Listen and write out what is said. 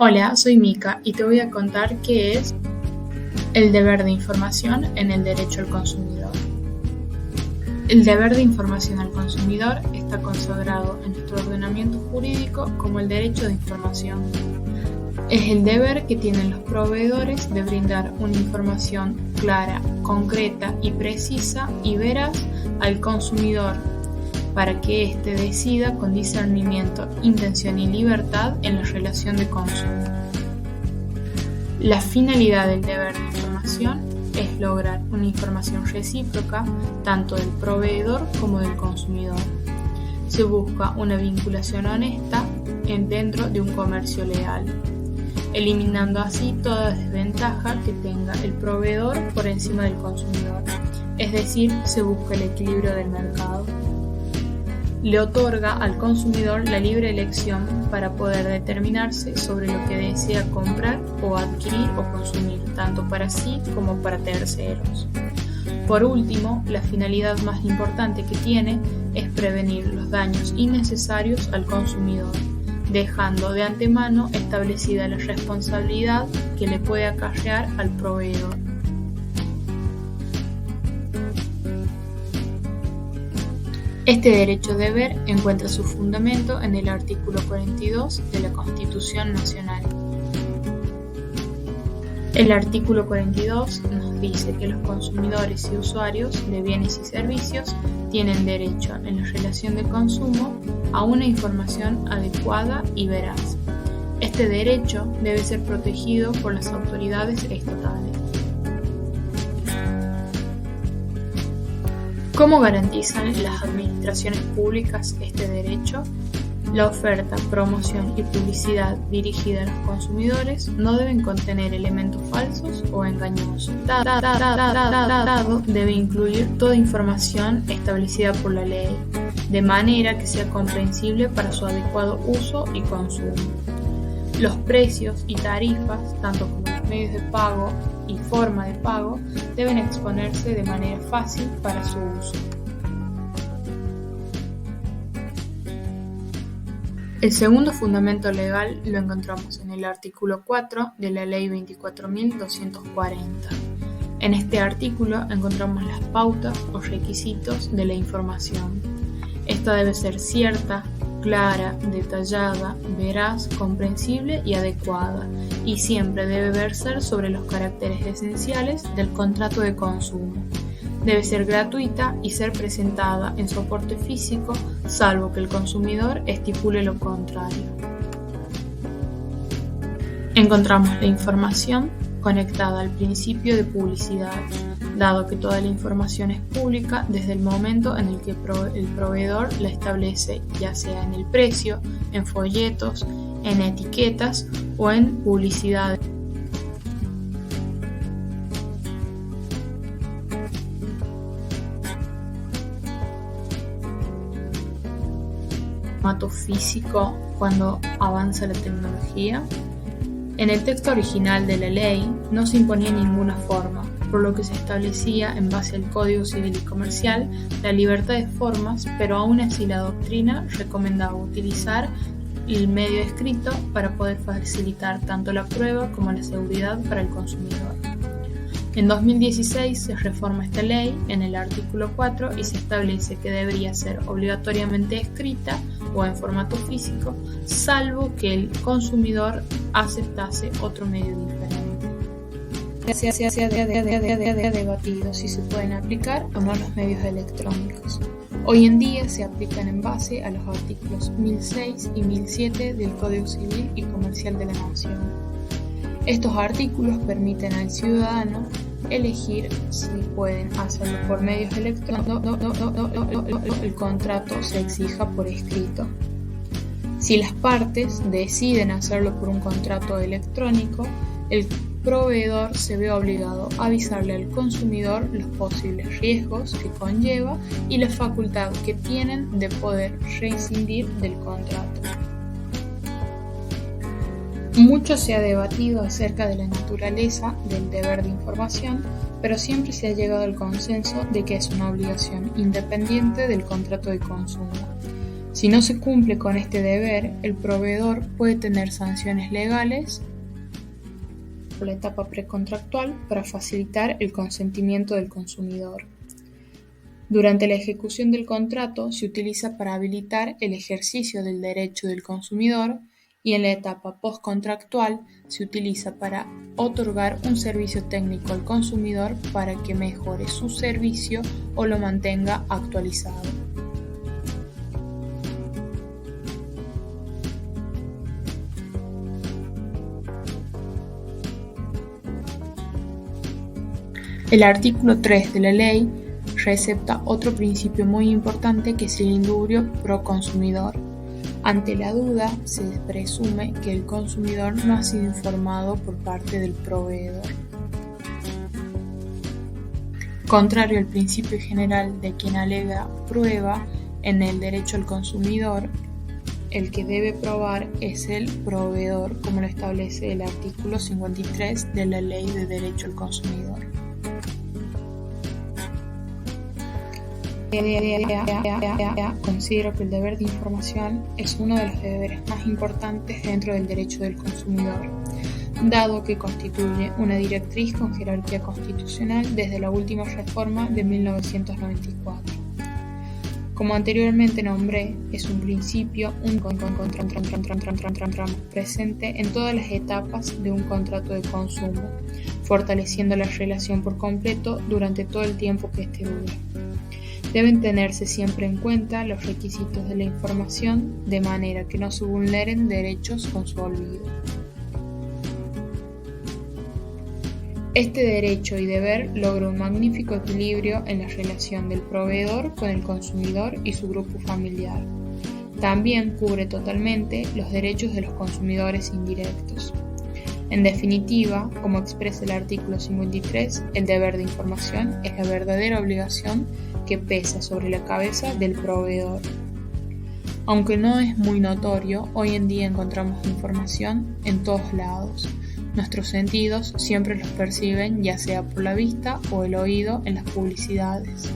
Hola, soy Mika y te voy a contar qué es el deber de información en el derecho al consumidor. El deber de información al consumidor está consagrado en nuestro ordenamiento jurídico como el derecho de información. Es el deber que tienen los proveedores de brindar una información clara, concreta y precisa y veraz al consumidor para que éste decida con discernimiento, intención y libertad en la relación de consumo. La finalidad del deber de información es lograr una información recíproca tanto del proveedor como del consumidor. Se busca una vinculación honesta dentro de un comercio leal, eliminando así toda desventaja que tenga el proveedor por encima del consumidor, es decir, se busca el equilibrio del mercado. Le otorga al consumidor la libre elección para poder determinarse sobre lo que desea comprar o adquirir o consumir, tanto para sí como para terceros. Por último, la finalidad más importante que tiene es prevenir los daños innecesarios al consumidor, dejando de antemano establecida la responsabilidad que le puede acarrear al proveedor. Este derecho-deber encuentra su fundamento en el artículo 42 de la Constitución Nacional. El artículo 42 nos dice que los consumidores y usuarios de bienes y servicios tienen derecho en la relación de consumo a una información adecuada y veraz. Este derecho debe ser protegido por las autoridades estatales. ¿Cómo garantizan las administraciones públicas este derecho? La oferta, promoción y publicidad dirigida a los consumidores no deben contener elementos falsos o engañosos. Debe incluir toda información establecida por la ley, de manera que sea comprensible para su adecuado uso y consumo. Los precios y tarifas, tanto como los medios de pago y forma de pago, deben exponerse de manera fácil para su uso. El segundo fundamento legal lo encontramos en el artículo 4 de la Ley 24.240. En este artículo encontramos las pautas o requisitos de la información. Esta debe ser cierta, clara, detallada, veraz, comprensible y adecuada, y siempre debe versar sobre los caracteres esenciales del contrato de consumo. Debe ser gratuita y ser presentada en soporte físico, salvo que el consumidor estipule lo contrario. Encontramos la información conectada al principio de publicidad, dado que toda la información es pública desde el momento en el que el proveedor la establece, ya sea en el precio, en folletos, en etiquetas o en publicidad. Formato físico cuando avanza la tecnología. En el texto original de la ley no se imponía ninguna forma, por lo que se establecía en base al Código Civil y Comercial la libertad de formas, pero aún así la doctrina recomendaba utilizar el medio escrito para poder facilitar tanto la prueba como la seguridad para el consumidor. En 2016 se reforma esta ley en el artículo 4 y se establece que debería ser obligatoriamente escrita o en formato físico, salvo que el consumidor aceptase otro medio diferente. Se ha debatido si se pueden aplicar o no los medios electrónicos. Hoy en día se aplican en base a los artículos 1006 y 1007 del Código Civil y Comercial de la Nación. Estos artículos permiten al ciudadano elegir si pueden hacerlo por medios electrónicos o el contrato se exija por escrito. Si las partes deciden hacerlo por un contrato electrónico, el proveedor se ve obligado a avisarle al consumidor los posibles riesgos que conlleva y la facultad que tienen de poder rescindir del contrato. Mucho se ha debatido acerca de la naturaleza del deber de información, pero siempre se ha llegado al consenso de que es una obligación independiente del contrato de consumo. Si no se cumple con este deber, el proveedor puede tener sanciones legales por la etapa precontractual para facilitar el consentimiento del consumidor. Durante la ejecución del contrato se utiliza para habilitar el ejercicio del derecho del consumidor y en la etapa postcontractual se utiliza para otorgar un servicio técnico al consumidor para que mejore su servicio o lo mantenga actualizado. El artículo 3 de la ley recepta otro principio muy importante que es el indubio pro consumidor. Ante la duda, se presume que el consumidor no ha sido informado por parte del proveedor. Contrario al principio general de quien alega prueba, en el derecho al consumidor, el que debe probar es el proveedor, como lo establece el artículo 53 de la Ley de Derecho al Consumidor. Considero que el deber de información es uno de los deberes más importantes dentro del derecho del consumidor, dado que constituye una directriz con jerarquía constitucional desde la última reforma de 1994. Como anteriormente nombré, es un principio presente en todas las etapas de un contrato de consumo, fortaleciendo la relación por completo durante todo el tiempo que éste dure. Deben tenerse siempre en cuenta los requisitos de la información de manera que no se vulneren derechos con su olvido. Este derecho y deber logra un magnífico equilibrio en la relación del proveedor con el consumidor y su grupo familiar. También cubre totalmente los derechos de los consumidores indirectos. En definitiva, como expresa el artículo 53, el deber de información es la verdadera obligación que pesa sobre la cabeza del proveedor. Aunque no es muy notorio, hoy en día encontramos información en todos lados. Nuestros sentidos siempre los perciben, ya sea por la vista o el oído en las publicidades.